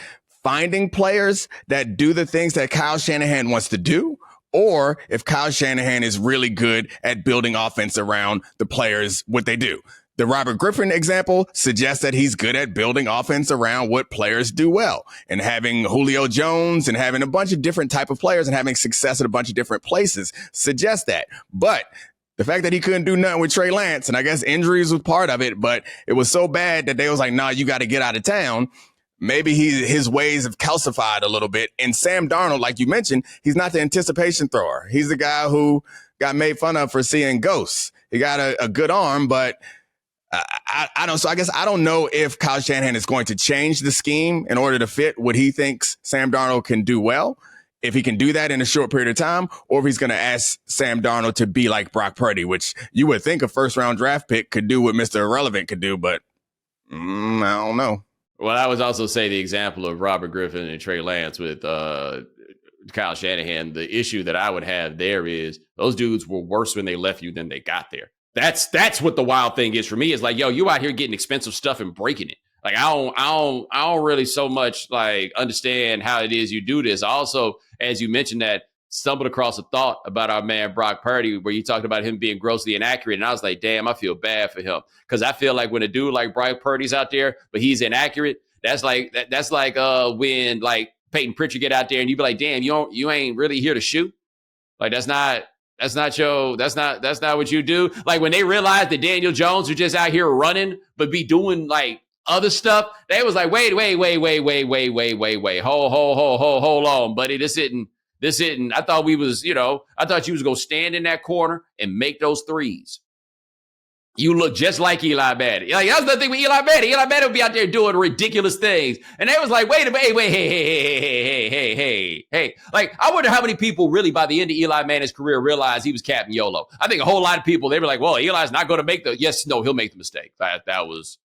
finding players that do the things that Kyle Shanahan wants to do, or if Kyle Shanahan is really good at building offense around the players, what they do. The Robert Griffin example suggests that he's good at building offense around what players do well, and having Julio Jones and having a bunch of different type of players and having success at a bunch of different places suggests that. But the fact that he couldn't do nothing with Trey Lance, and I guess injuries was part of it, but it was so bad that they was like, nah, you got to get out of town. Maybe his ways have calcified a little bit. And Sam Darnold, like you mentioned, he's not the anticipation thrower. He's the guy who got made fun of for seeing ghosts. He got a good arm, but I don't. So I guess I don't know if Kyle Shanahan is going to change the scheme in order to fit what he thinks Sam Darnold can do well. if he can do that in a short period of time, or if he's going to ask Sam Darnold to be like Brock Purdy, which you would think a first-round draft pick could do what Mr. Irrelevant could do, but I don't know. Well, I would also say the example of Robert Griffin and Trey Lance with Kyle Shanahan. The issue that I would have there is those dudes were worse when they left you than they got there. That's what the wild thing is for me. Is like, yo, you out here getting expensive stuff and breaking it. Like, I don't really so much like understand how it is you do this. Also, as you mentioned, that stumbled across a thought about our man Brock Purdy, where you talked about him being grossly inaccurate, and I was like, damn, I feel bad for him, because I feel like when a dude like Brock Purdy's out there, but he's inaccurate, that's like when like Peyton Pritchard get out there and you be like, damn, you ain't really here to shoot. Like that's not what you do. Like when they realized that Daniel Jones was just out here running, but be doing like other stuff, they was like, wait, hold on, buddy. This isn't. I thought you was gonna stand in that corner and make those threes. You look just like Eli Manning. Like that was the thing with Eli Manning. Eli Manning would be out there doing ridiculous things, and they was like, wait, hey. Like I wonder how many people really by the end of Eli Manning's career realized he was Captain YOLO. I think a whole lot of people, they were like, well, Eli's not going to make he'll make the mistake. That was.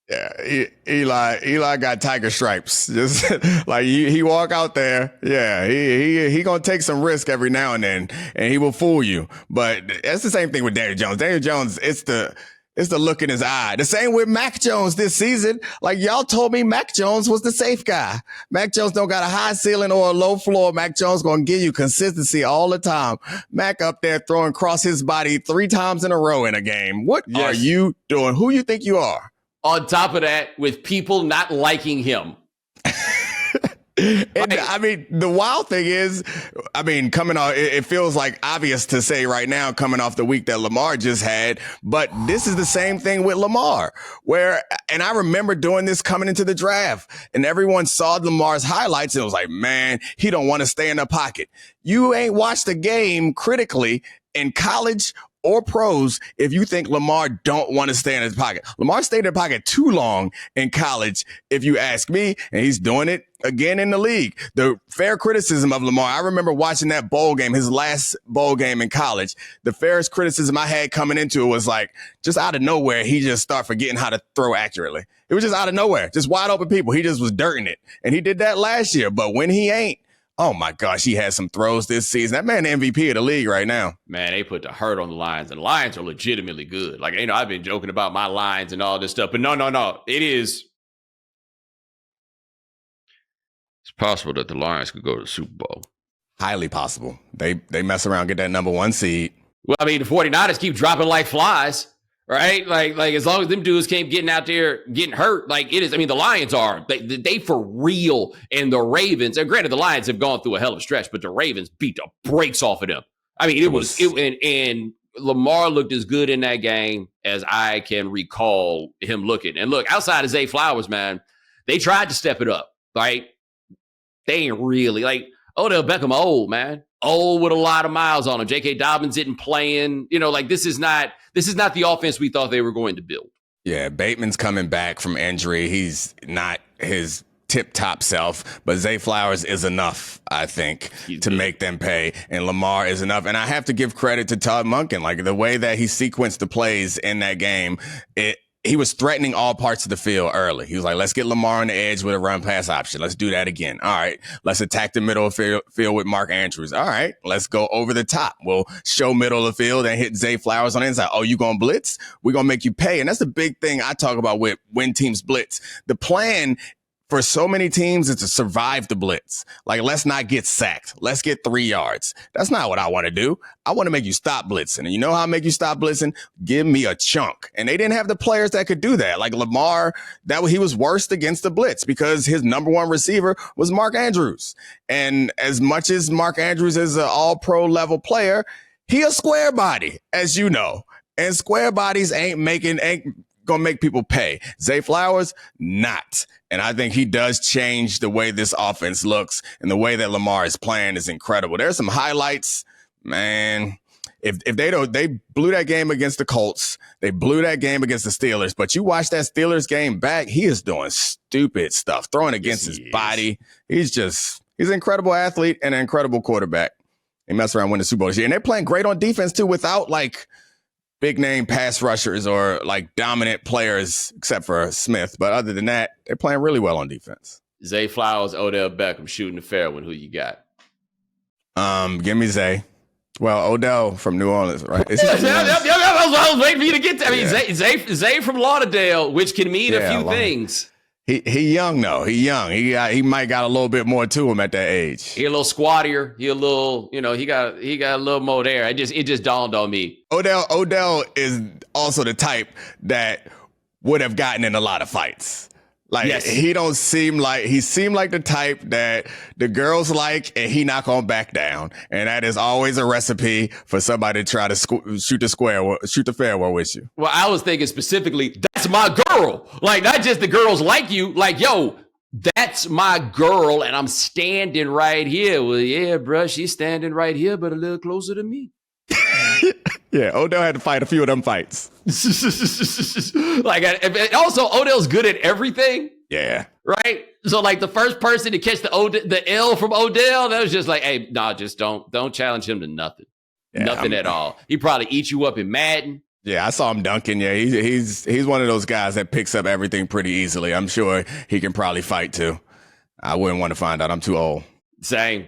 Yeah, Eli got tiger stripes. Just like he walk out there. Yeah, he gonna take some risk every now and then, and he will fool you. But that's the same thing with Daniel Jones. Daniel Jones, it's the look in his eye. The same with Mac Jones this season. Like y'all told me Mac Jones was the safe guy. Mac Jones don't got a high ceiling or a low floor. Mac Jones gonna give you consistency all the time. Mac up there throwing cross his body 3 times in a row in a game. What are you doing? Who you think you are? On top of that, with people not liking him. And I mean, the wild thing is, I mean, coming off, it feels like obvious to say right now, coming off the week that Lamar just had, but this is the same thing with Lamar, and I remember doing this coming into the draft, and everyone saw Lamar's highlights and it was like, man, he don't want to stay in the pocket. You ain't watched the game critically in college or pros if you think Lamar don't want to stay in his pocket. Lamar stayed in the pocket too long in college, if you ask me, and he's doing it again in the league. The fair criticism of Lamar, I remember watching that bowl game, his last bowl game in college. The fairest criticism I had coming into it was like, just out of nowhere, he just started forgetting how to throw accurately. It was just out of nowhere, just wide open people. He just was dirting it. And he did that last year, but when he ain't, oh my gosh, he had some throws this season. That man MVP of the league right now. Man, they put the hurt on the Lions, and the Lions are legitimately good. Like, I've been joking about my Lions and all this stuff, but no. It is. It's possible that the Lions could go to the Super Bowl. Highly possible. They mess around, get that number 1 seed. Well, I mean, the 49ers keep dropping like flies. Right? Like as long as them dudes keep getting out there, getting hurt, like it is. I mean, the Lions are, they for real. And the Ravens, and granted, the Lions have gone through a hell of a stretch, but the Ravens beat the brakes off of them. I mean, and Lamar looked as good in that game as I can recall him looking. And look, outside of Zay Flowers, man, they tried to step it up, right? They ain't really, like, Odell Beckham old, man. Old with a lot of miles on him. J.K. Dobbins isn't playing. Like this is not the offense we thought they were going to build. Yeah, Bateman's coming back from injury. He's not his tip-top self, but Zay Flowers is enough, I think, to make them pay. And Lamar is enough. And I have to give credit to Todd Monken. Like the way that he sequenced the plays in that game, he was threatening all parts of the field early. He was like, let's get Lamar on the edge with a run-pass option. Let's do that again. All right, let's attack the middle of the field with Mark Andrews. All right, let's go over the top. We'll show middle of the field and hit Zay Flowers on the inside. Oh, you going to blitz? We're going to make you pay. And that's the big thing I talk about with when teams blitz. The plan for so many teams is to survive the blitz. Like, let's not get sacked. Let's get 3 yards. That's not what I want to do. I want to make you stop blitzing. And you know how I make you stop blitzing? Give me a chunk. And they didn't have the players that could do that. Like Lamar, he was worst against the blitz because his number 1 receiver was Mark Andrews. And as much as Mark Andrews is an all-pro level player, he a square body, as you know. And square bodies ain't gonna make people pay. Zay Flowers, not. And I think he does change the way this offense looks, and the way that Lamar is playing is incredible. There's some highlights, man. If they blew that game against the Colts, they blew that game against the Steelers, but you watch that Steelers game back, he is doing stupid stuff, throwing against his body. He's just He's an incredible athlete and an incredible quarterback. They mess around winning the Super Bowl this year. And they're playing great on defense, too, without, like, big name pass rushers or, like, dominant players, except for Smith. But other than that, they're playing really well on defense. Zay Flowers, Odell Beckham shooting the fair one. Who you got? Give me Zay. Well, Odell from New Orleans, right? I was waiting for you to get to. I mean, Zay from Lauderdale, which can mean a few things. He young though. He young. He might got a little bit more to him at that age. He a little squattier. He a little, he got a little more there. It just dawned on me. Odell is also the type that would have gotten in a lot of fights. Like, yes. He seemed like the type that the girls like, and he not gonna back down. And that is always a recipe for somebody to try to shoot the fair one with you. Well, I was thinking specifically, that's my girl. Like, not just the girls like you. Like, yo, that's my girl, and I'm standing right here. Well, yeah, bruh, she's standing right here, but a little closer to me. Yeah, Odell had to fight a few of them fights. Like, also, Odell's good at everything. Yeah. Right? So, like, the first person to catch the L from Odell, that was just like, hey, nah, just don't challenge him to nothing. Yeah, nothing at all. He probably eat you up in Madden. Yeah, I saw him dunking. Yeah, he's one of those guys that picks up everything pretty easily. I'm sure he can probably fight, too. I wouldn't want to find out. I'm too old. Same.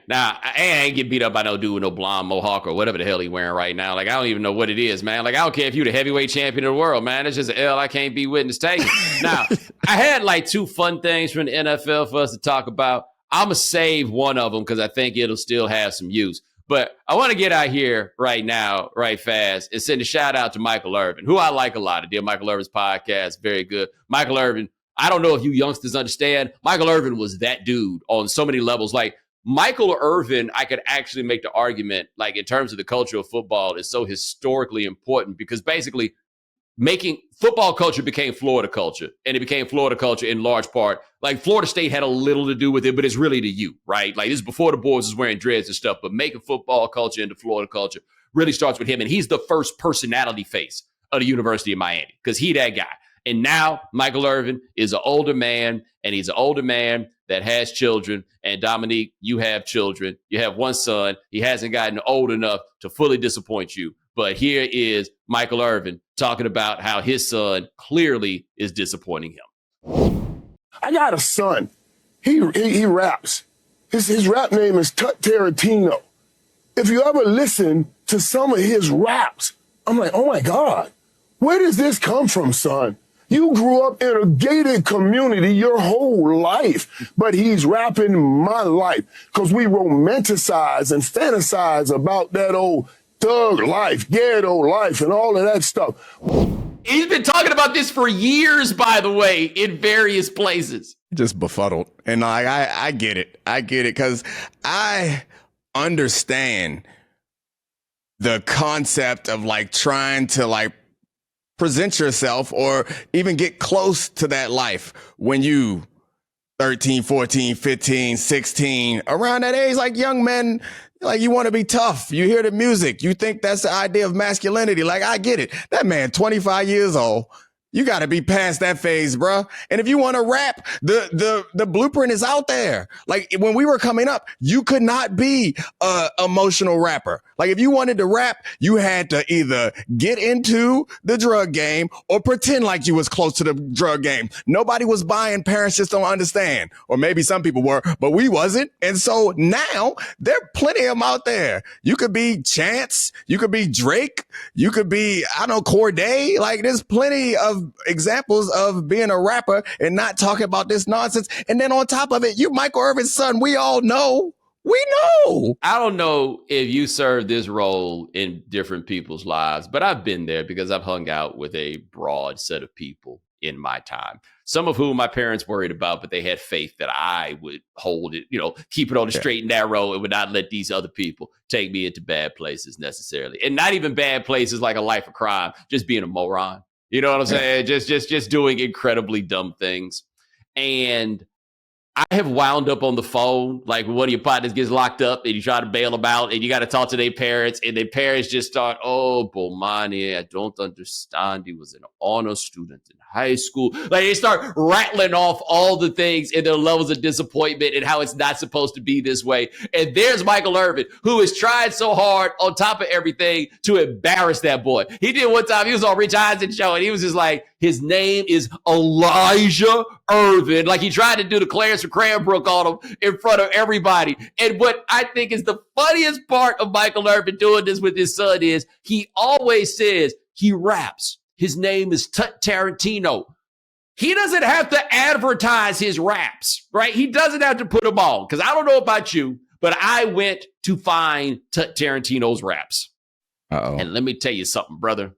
Now, I ain't get beat up by no dude with no blonde mohawk or whatever the hell he wearing right now. Like, I don't even know what it is, man. Like, I don't care if you're the heavyweight champion of the world, man. It's just an L I can't be witness taking. Now, I had like two fun things from the NFL for us to talk about. I'm going to save one of them because I think it'll still have some use. But I want to get out here right now, right fast, and send a shout out to Michael Irvin, who I like a lot. I did Michael Irvin's podcast. Very good. Michael Irvin, I don't know if you youngsters understand. Michael Irvin was that dude on so many levels. Like, Michael Irvin, I could actually make the argument, like, in terms of the culture of football, is so historically important because basically making football culture became Florida culture, and it became Florida culture in large part. Like, Florida State had a little to do with it, but it's really to you, right? Like, this is before the boys was wearing dreads and stuff, but making football culture into Florida culture really starts with him, and he's the first personality face of the University of Miami because he that guy. And now Michael Irvin is an older man, and he's an older man that has children. And Domonique, you have children. You have one son. He hasn't gotten old enough to fully disappoint you. But here is Michael Irvin talking about how his son clearly is disappointing him. I got a son. He raps. His rap name is Tut Tarantino. If you ever listen to some of his raps, I'm like, oh my God, where does this come from, son? You grew up in a gated community your whole life, but he's rapping my life because we romanticize and fantasize about that old thug life, ghetto life, and all of that stuff. He's been talking about this for years, by the way, in various places. Just befuddled. And I get it. I get it because I understand the concept of like trying to like present yourself or even get close to that life when you 13, 14, 15, 16, around that age, like young men, like you want to be tough. You hear the music. You think that's the idea of masculinity. Like, I get it. That man, 25 years old. You got to be past that phase, bruh. And if you want to rap, the blueprint is out there. Like when we were coming up, you could not be a emotional rapper. Like if you wanted to rap, you had to either get into the drug game or pretend like you was close to the drug game. Nobody was buying. Parents just don't understand. Or maybe some people were, but we wasn't. And so now there are plenty of them out there. You could be Chance. You could be Drake. You could be, I don't know, Corday. Like there's plenty of examples of being a rapper and not talking about this nonsense. And then on top of it, you Michael Irvin's son. We all know. We know. I don't know if you serve this role in different people's lives, but I've been there because I've hung out with a broad set of people in my time. Some of whom my parents worried about, but they had faith that I would hold it, keep it on the straight and narrow and would not let these other people take me into bad places necessarily. And not even bad places like a life of crime, just being a moron. You know what I'm saying? Just doing incredibly dumb things. And I have wound up on the phone, like when one of your partners gets locked up and you try to bail them out and you got to talk to their parents and their parents just start, oh, Bomani, I don't understand. He was an honor student in high school. Like they start rattling off all the things and their levels of disappointment and how it's not supposed to be this way. And there's Michael Irvin, who has tried so hard on top of everything to embarrass that boy. He did one time, he was on Rich Eisen's show and he was just like, his name is Elijah Irvin. Like he tried to do the Clarence from Cranbrook on him in front of everybody. And what I think is the funniest part of Michael Irvin doing this with his son is he always says he raps. His name is Tut Tarantino. He doesn't have to advertise his raps, right? He doesn't have to put them on. Because I don't know about you, but I went to find Tut Tarantino's raps. Uh-oh. And let me tell you something, brother.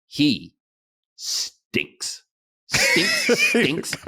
He stinks.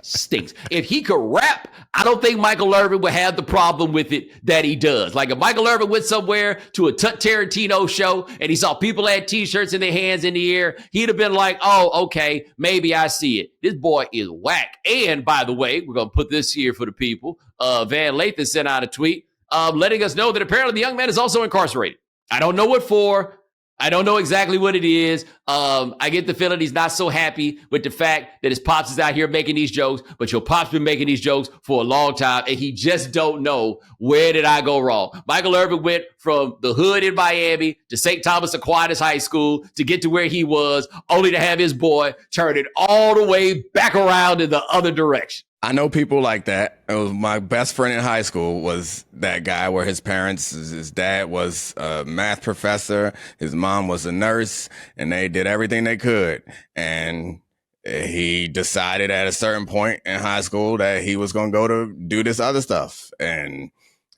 Stinks. If he could rap, I don't think Michael Irvin would have the problem with it that he does. Like if Michael Irvin went somewhere to a Tut Tarantino show and he saw people had t-shirts in their hands in the air, he'd have been like, oh, okay, maybe I see it. This boy is whack. And by the way, we're going to put this here for the people. Van Lathan sent out a tweet letting us know that apparently the young man is also incarcerated. I don't know what for. I don't know exactly what it is. I get the feeling he's not so happy with the fact that his pops is out here making these jokes, but your pop's been making these jokes for a long time, and he just don't know where did I go wrong. Michael Irvin went from the hood in Miami to St. Thomas Aquinas High School to get to where he was, only to have his boy turn it all the way back around in the other direction. I know people like that. It was my best friend in high school was that guy where his dad was a math professor. His mom was a nurse and they did everything they could. And he decided at a certain point in high school that he was going to go to do this other stuff. And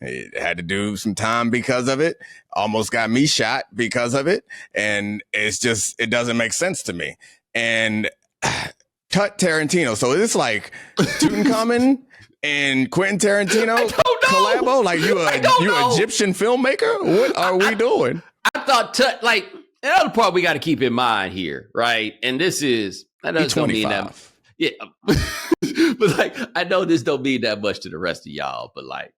he had to do some time because of it. Almost got me shot because of it. And it doesn't make sense to me. And Tut Tarantino. So it's like Tutankhamun and Quentin Tarantino collabo? Like you Egyptian filmmaker? What are we doing? I thought Tut, like, another part we got to keep in mind here, right? And this is, I know this don't mean that. Yeah. But like, I know this don't mean that much to the rest of y'all, but like,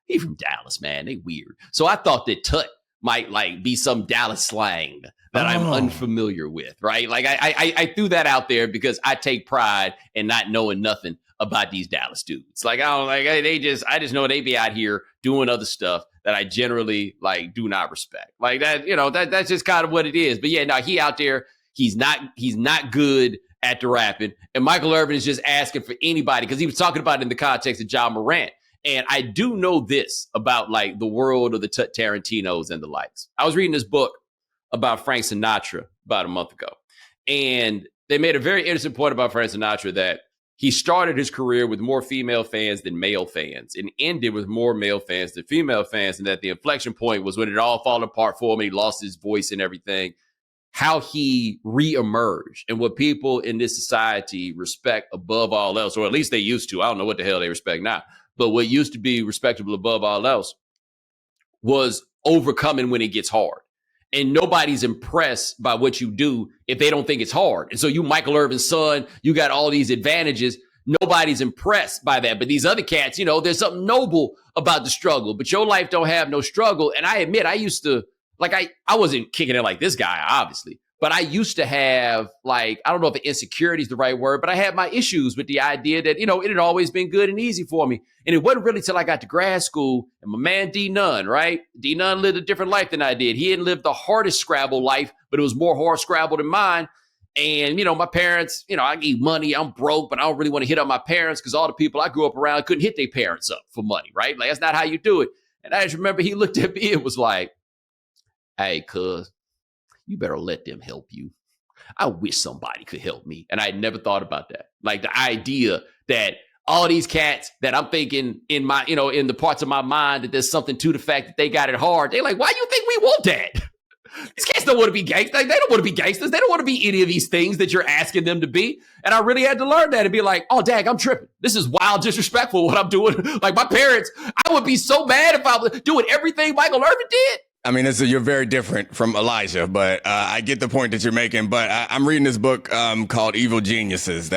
he from Dallas, man. They weird. So I thought that Tut might like be some Dallas slang that I'm unfamiliar with, right? Like I threw that out there because I take pride in not knowing nothing about these Dallas dudes. Like I just know they be out here doing other stuff that I generally like do not respect. Like that, that's just kind of what it is. But yeah, no, he out there, he's not good at the rapping. And Michael Irvin is just asking for anybody because he was talking about it in the context of John Morant. And I do know this about like the world of the Tut Tarantinos and the likes. I was reading this book about Frank Sinatra about a month ago. And they made a very interesting point about Frank Sinatra that he started his career with more female fans than male fans and ended with more male fans than female fans. And that the inflection point was when it all fell apart for him and he lost his voice and everything, how he reemerged and what people in this society respect above all else, or at least they used to. I don't know what the hell they respect now. But what used to be respectable above all else was overcoming when it gets hard. And nobody's impressed by what you do if they don't think it's hard. And so you, Michael Irvin's son, you got all these advantages. Nobody's impressed by that. But these other cats, there's something noble about the struggle. But your life don't have no struggle. And I admit, I used to, like, I wasn't kicking it like this guy, obviously. But I used to have, like, I don't know if insecurity is the right word, but I had my issues with the idea that, it had always been good and easy for me. And it wasn't really till I got to grad school and my man D Nunn, right? D Nunn lived a different life than I did. He hadn't lived the hardest Scrabble life, but it was more hard Scrabble than mine. And, my parents, I need money. I'm broke, but I don't really want to hit up my parents because all the people I grew up around couldn't hit their parents up for money, right? Like, that's not how you do it. And I just remember he looked at me and was like, hey, cuz, you better let them help you. I wish somebody could help me. And I had never thought about that. Like the idea that all these cats that I'm thinking in my, in the parts of my mind that there's something to the fact that they got it hard. They're like, why do you think we want that? These cats don't want to be gangsters. They don't want to be gangsters. They don't want to be any of these things that you're asking them to be. And I really had to learn that and be like, oh, dang, I'm tripping. This is wild disrespectful what I'm doing. Like my parents, I would be so mad if I was doing everything Michael Irvin did. I mean, you're very different from Elijah, but I get the point that you're making. But I'm reading this book called Evil Geniuses.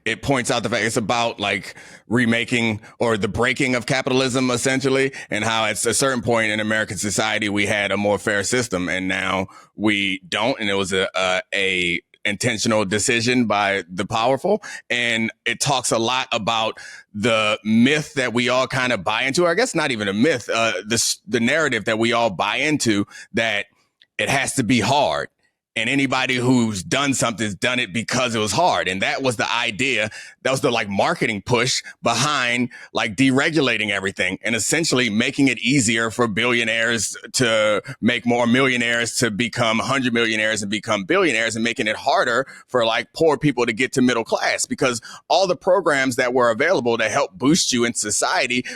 It points out the fact it's about like remaking or the breaking of capitalism, essentially, and how at a certain point in American society we had a more fair system, and now we don't. And it was a intentional decision by the powerful. And it talks a lot about the myth that we all kind of buy into. I guess not even a myth, the narrative that we all buy into, that it has to be hard. And anybody who's done something's done it because it was hard. And that was the idea. That was the like marketing push behind like deregulating everything and essentially making it easier for billionaires to make more, millionaires to become 100 millionaires and become billionaires, and making it harder for like poor people to get to middle class, because all the programs that were available to help boost you in society,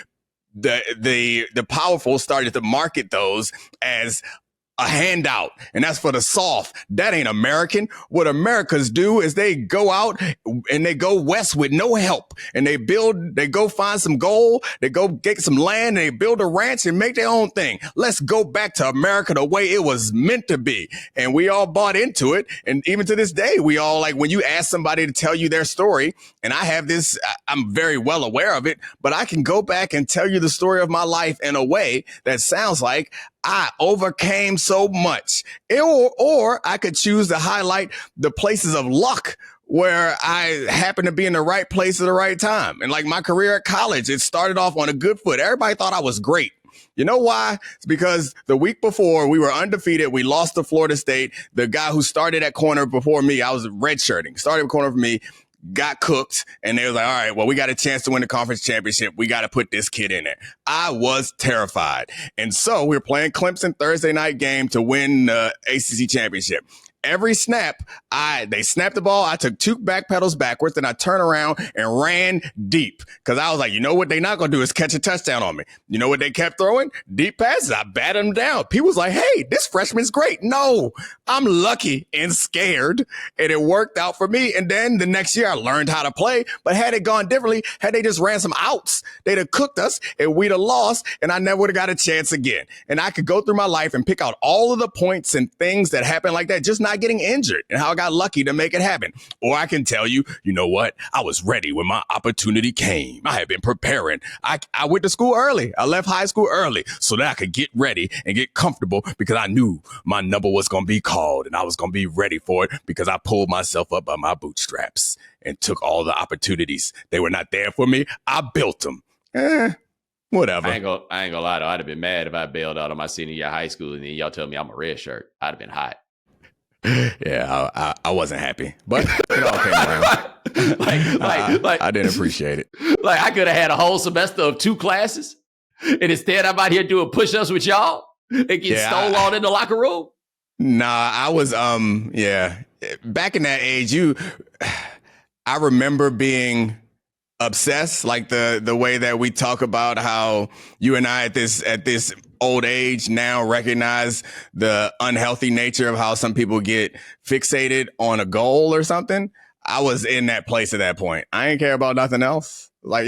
the powerful started to market those as a handout, and that's for the soft. That ain't American. What Americans do is they go out and they go west with no help, and they go find some gold, they go get some land, and they build a ranch and make their own thing. Let's go back to America the way it was meant to be. And we all bought into it. And even to this day, we all, like, when you ask somebody to tell you their story, and I have this, I'm very well aware of it, but I can go back and tell you the story of my life in a way that sounds like I overcame so much. Or I could choose to highlight the places of luck where I happened to be in the right place at the right time. And like my career at college, it started off on a good foot. Everybody thought I was great. You know why? It's because the week before we were undefeated. We lost to Florida State. The guy who started at corner before me, I was redshirting, started at corner for me, got cooked, and they was like, all right, well, we got a chance to win the conference championship. We got to put this kid in there. I was terrified. And so we were playing Clemson Thursday night game to win the ACC championship. Every snap, they snapped the ball. I took 2 back pedals backwards, and I turned around and ran deep, because I was like, you know what they're not going to do is catch a touchdown on me. You know what they kept throwing? Deep passes. I batted them down. People was like, hey, this freshman's great. No, I'm lucky and scared, and it worked out for me. And then the next year I learned how to play. But had it gone differently, had they just ran some outs, they'd have cooked us and we'd have lost, and I never would have got a chance again. And I could go through my life and pick out all of the points and things that happened like that, just not getting injured, and how I got lucky to make it happen. Or I can tell you, you know what? I was ready when my opportunity came. I had been preparing. I went to school early. I left high school early so that I could get ready and get comfortable, because I knew my number was going to be called, and I was going to be ready for it, because I pulled myself up by my bootstraps and took all the opportunities. They were not there for me. I built them. Whatever. I ain't gonna lie though. I'd have been mad if I bailed out of my senior year of high school and then y'all tell me I'm a red shirt. I'd have been hot. Yeah, I wasn't happy, but it all came around. I didn't appreciate it. Like, I could have had a whole semester of 2 classes, and instead I'm out here doing push-ups with y'all and get stole on in the locker room. Nah, I was back in that age. I remember being obsessed, like the way that we talk about how you and I at this old age now recognize the unhealthy nature of how some people get fixated on a goal or something. I was in that place at that point. I ain't care about nothing else. Like,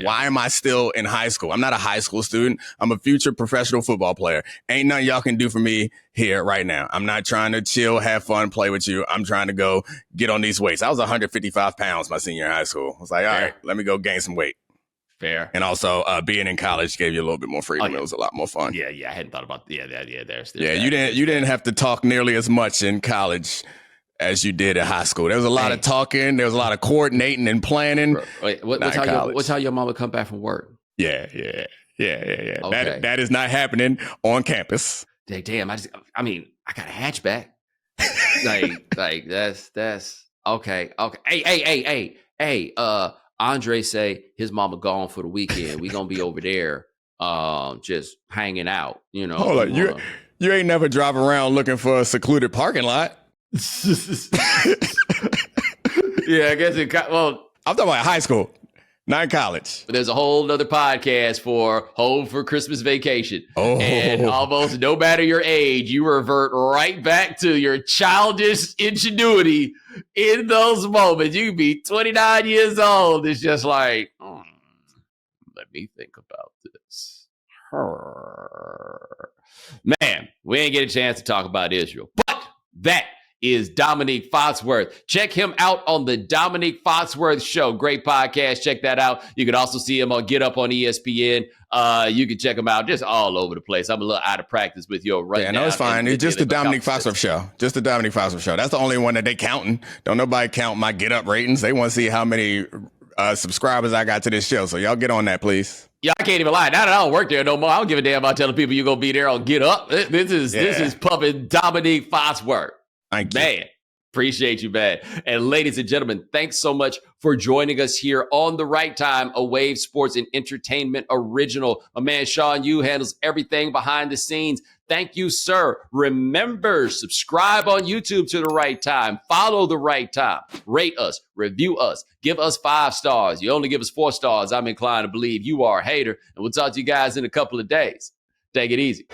why am I still in high school? I'm not a high school student. I'm a future professional football player. Ain't nothing y'all can do for me here right now. I'm not trying to chill, have fun, play with you. I'm trying to go get on these weights. I was 155 pounds my senior year in high school. I was like, all right, let me go gain some weight. Fair. And also, being in college gave you a little bit more freedom. It was a lot more fun. Yeah. I hadn't thought about there's you didn't have to talk nearly as much in college as you did in high school. There was a lot of talking. There was a lot of coordinating and planning. Wait, what's how your mama come back from work? Yeah. Okay. That is not happening on campus. Damn, I got a hatchback. like that's okay. Hey, Andre say his mama gone for the weekend. We gonna be over there, just hanging out. You know. Hold on, you ain't never drive around looking for a secluded parking lot. Yeah, I guess I'm talking about high school, not in college. There's a whole other podcast for Home for Christmas Vacation. Oh. And almost no matter your age, you revert right back to your childish ingenuity in those moments. You can be 29 years old. It's just like, let me think about this. Man, we ain't get a chance to talk about Israel, but that is Domonique Foxworth. Check him out on the Domonique Foxworth Show. Great podcast. Check that out. You can also see him on Get Up on ESPN. You can check him out just all over the place. I'm a little out of practice with your right now. Yeah, no, it's fine. It's just the Domonique Foxworth Show. Just the Domonique Foxworth Show. That's the only one that they counting. Don't nobody count my Get Up ratings. They want to see how many subscribers I got to this show. So y'all get on that, please. Yeah, I can't even lie. Now that I don't work there no more, I don't give a damn about telling people you're going to be there on Get Up. This is pumping Domonique Foxworth. Thank you. Man, appreciate you, man. And ladies and gentlemen, thanks so much for joining us here on The Right Time, a Wave Sports and Entertainment original. My man Sean Yu handles everything behind the scenes. Thank you, sir. Remember, subscribe on YouTube to The Right Time. Follow The Right Time. Rate us, review us, give us 5 stars. You only give us 4 stars. I'm inclined to believe you are a hater. And we'll talk to you guys in a couple of days. Take it easy.